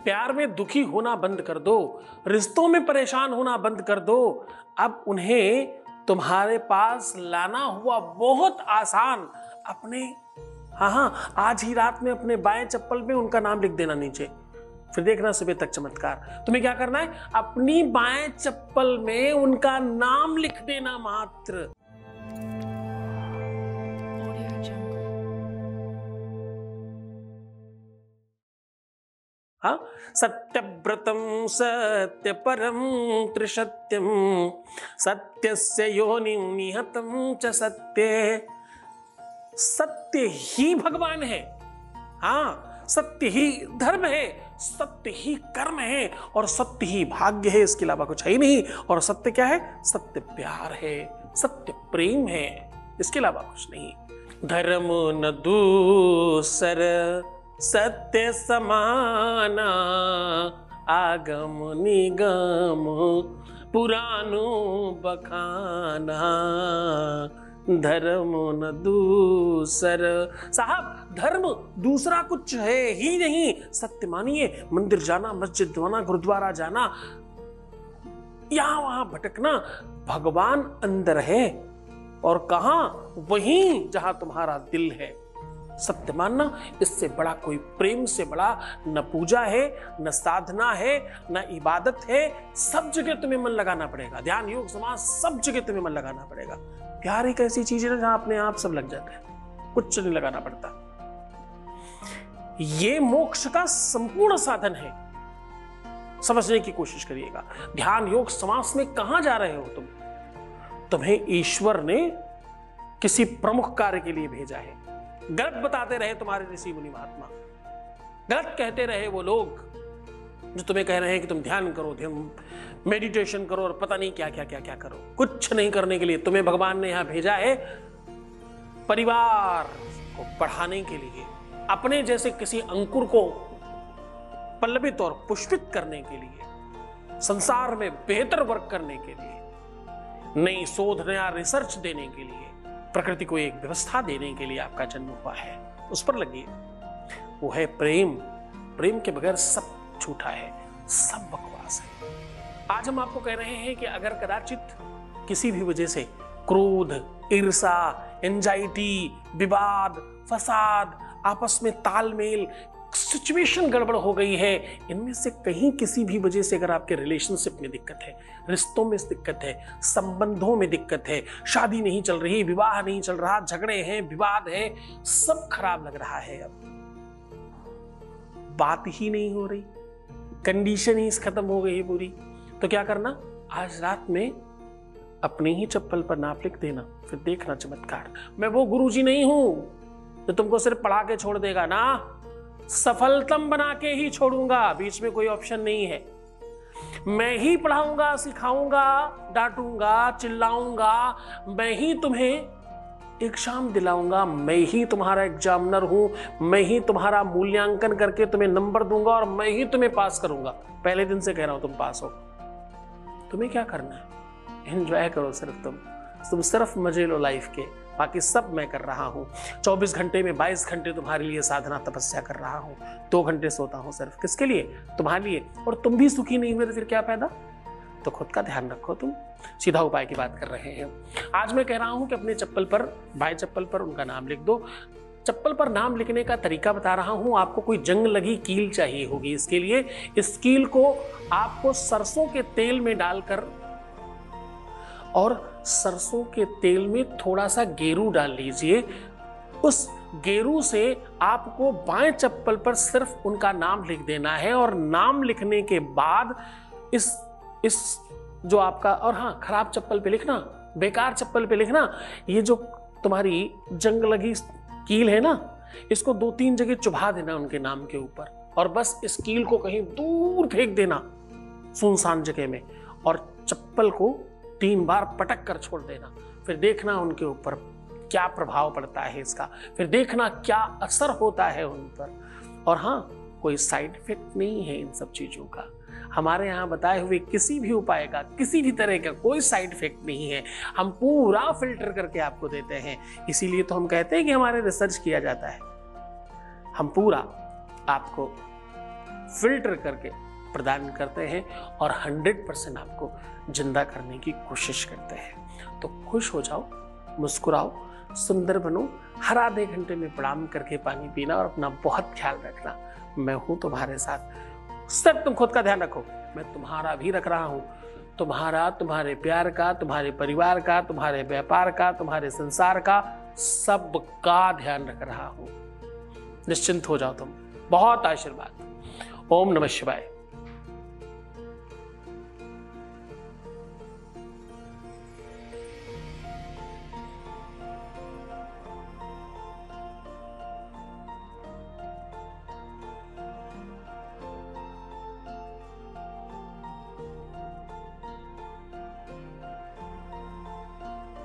प्यार में दुखी होना बंद कर दो, रिश्तों में परेशान होना बंद कर दो। अब उन्हें तुम्हारे पास लाना हुआ बहुत आसान। अपने हाँ, आज ही रात में अपने बाएं चप्पल में उनका नाम लिख देना नीचे, फिर देखना सुबह तक चमत्कार। तुम्हें क्या करना है, अपनी बाएं चप्पल में उनका नाम लिख देना मात्र। हाँ, सत्यव्रतम सत्य परम त्रिसत्यम सत्यस्य योनि निहतम च सत्य। सत्य ही भगवान है, हाँ, सत्य ही धर्म है, सत्य ही कर्म है और सत्य ही भाग्य है, इसके अलावा कुछ है ही नहीं। और सत्य क्या है, सत्य प्यार है, सत्य प्रेम है, इसके अलावा कुछ नहीं। धर्म न दूसर सत्य समाना, आगम निगम पुरानो बखाना। धर्म न दूसर, साहब धर्म दूसरा कुछ है ही नहीं। सत्य मानिए, मंदिर जाना, मस्जिद जाना, गुरुद्वारा जाना, यहां वहां भटकना, भगवान अंदर है और कहां, वहीं जहां तुम्हारा दिल है। सत्य मानना, इससे बड़ा कोई, प्रेम से बड़ा न पूजा है, न साधना है, न इबादत है। सब जगह तुम्हें मन लगाना पड़ेगा, ध्यान योग समाज सब जगह तुम्हें मन लगाना पड़ेगा। प्यार एक ऐसी चीज है ना जहां अपने आप सब लग जाता है, कुछ नहीं लगाना पड़ता। ये मोक्ष का संपूर्ण साधन है, समझने की कोशिश करिएगा। ध्यान योग समाज में कहां जा रहे हो तुम? तुम्हें ईश्वर ने किसी प्रमुख कार्य के लिए भेजा है। गलत बताते रहे तुम्हारे ऋषि मुनि महात्मा, गलत कहते रहे वो लोग जो तुम्हें कह रहे हैं कि तुम ध्यान करो, ध्यान मेडिटेशन करो और पता नहीं क्या क्या क्या क्या करो। कुछ नहीं करने के लिए तुम्हें भगवान ने यहां भेजा है, परिवार को बढ़ाने के लिए, अपने जैसे किसी अंकुर को पल्लवित और पुष्पित करने के लिए, संसार में बेहतर वर्क करने के लिए, नई शोध, नया रिसर्च देने के लिए, प्रकृति को एक व्यवस्था देने के लिए आपका जन्म हुआ है। उस पर लगिए, वो है प्रेम। प्रेम के बगैर सब झूठा है, सब बकवास है। आज हम आपको कह रहे हैं कि अगर कदाचित किसी भी वजह से क्रोध, ईर्षा, एंजाइटी, विवाद, फसाद, आपस में तालमेल, सिचुएशन गड़बड़ हो गई है, इनमें से कहीं किसी भी वजह से अगर आपके रिलेशनशिप में दिक्कत है, रिश्तों में दिक्कत है, संबंधों में दिक्कत है, शादी नहीं चल रही, विवाह नहीं चल रहा, झगड़े हैं, विवाद है, सब खराब लग रहा है, अब बात ही नहीं हो रही, कंडीशन ही खत्म हो गई है पूरी, तो क्या करना, आज रात में अपने ही चप्पल पर नाप लिख देना, फिर देखना चमत्कार। मैं वो गुरुजी नहीं हूं जो तुमको सिर्फ पढ़ा के छोड़ देगा ना, सफलतम बना के ही छोड़ूंगा, बीच में कोई ऑप्शन नहीं है। मैं ही पढ़ाऊंगा, सिखाऊंगा, डांटूंगा, चिल्लाऊंगा, मैं ही तुम्हें एग्जाम दिलाऊंगा, मैं ही तुम्हारा एग्जामिनर हूं, मैं ही तुम्हारा मूल्यांकन करके तुम्हें नंबर दूंगा और मैं ही तुम्हें पास करूंगा। पहले दिन से कह रहा हूं तुम पास हो। तुम्हें क्या करना है, एंजॉय करो, सिर्फ तुम सिर्फ मजे लो लाइफ के, बाकी सब मैं कर रहा हूं। 24 घंटे में 22 घंटे तुम्हारे लिए साधना तपस्या कर रहा हूं, 2 घंटे सोता हूं सिर्फ, किसके लिए, तुम्हारे लिए। और तुम भी सुखी नहीं हुए तो फिर क्या फायदा। तो खुद का ध्यान रखो, तुम सीधा उपाय की बात कर रहे हैं। आज मैं कह रहा हूं कि अपने चप्पल पर, बाएं चप्पल पर उनका नाम लिख दो। चप्पल पर नाम लिखने का तरीका बता रहा हूं, आपको कोई जंग लगी कील चाहिए होगी। इसके लिए इस कील को आपको सरसों के तेल में डालकर और सरसों के तेल में थोड़ा सा गेरू डाल लीजिए। उस गेरू से आपको बाएं चप्पल पर सिर्फ उनका नाम लिख देना है और नाम लिखने के बाद इस जो आपका, और हाँ, खराब चप्पल पे लिखना, बेकार चप्पल पे लिखना, ये जो तुम्हारी जंग लगी कील है ना, इसको 2-3 जगह चुभा देना उनके नाम के ऊपर और बस इस कील को कहीं दूर फेंक देना सुनसान जगह में और चप्पल को 3 बार पटक कर छोड़ देना। फिर देखना उनके ऊपर क्या प्रभाव पड़ता है इसका, फिर देखना क्या असर होता है उन पर। और हाँ, कोई साइड इफेक्ट नहीं है इन सब चीजों का। हमारे यहाँ बताए हुए किसी भी उपाय का, किसी भी तरह का कोई साइड इफेक्ट नहीं है। हम पूरा फिल्टर करके आपको देते हैं, इसीलिए तो हम कहते हैं कि हमारे रिसर्च किया जाता है। हम पूरा आपको फिल्टर करके प्रदान करते हैं और 100% आपको जिंदा करने की कोशिश करते हैं। तो खुश हो जाओ, मुस्कुराओ, सुंदर बनो, हर आधे घंटे में प्रणाम करके पानी पीना और अपना बहुत ख्याल रखना। मैं हूं तुम्हारे साथ। सिर्फ तुम खुद का ध्यान रखो, मैं तुम्हारा भी रख रहा हूं। तुम्हारा, तुम्हारे प्यार का, तुम्हारे परिवार का, तुम्हारे व्यापार का, तुम्हारे संसार का, सबका ध्यान रख रहा हूं। निश्चिंत हो जाओ तुम। बहुत आशीर्वाद। ओम नमः शिवाय।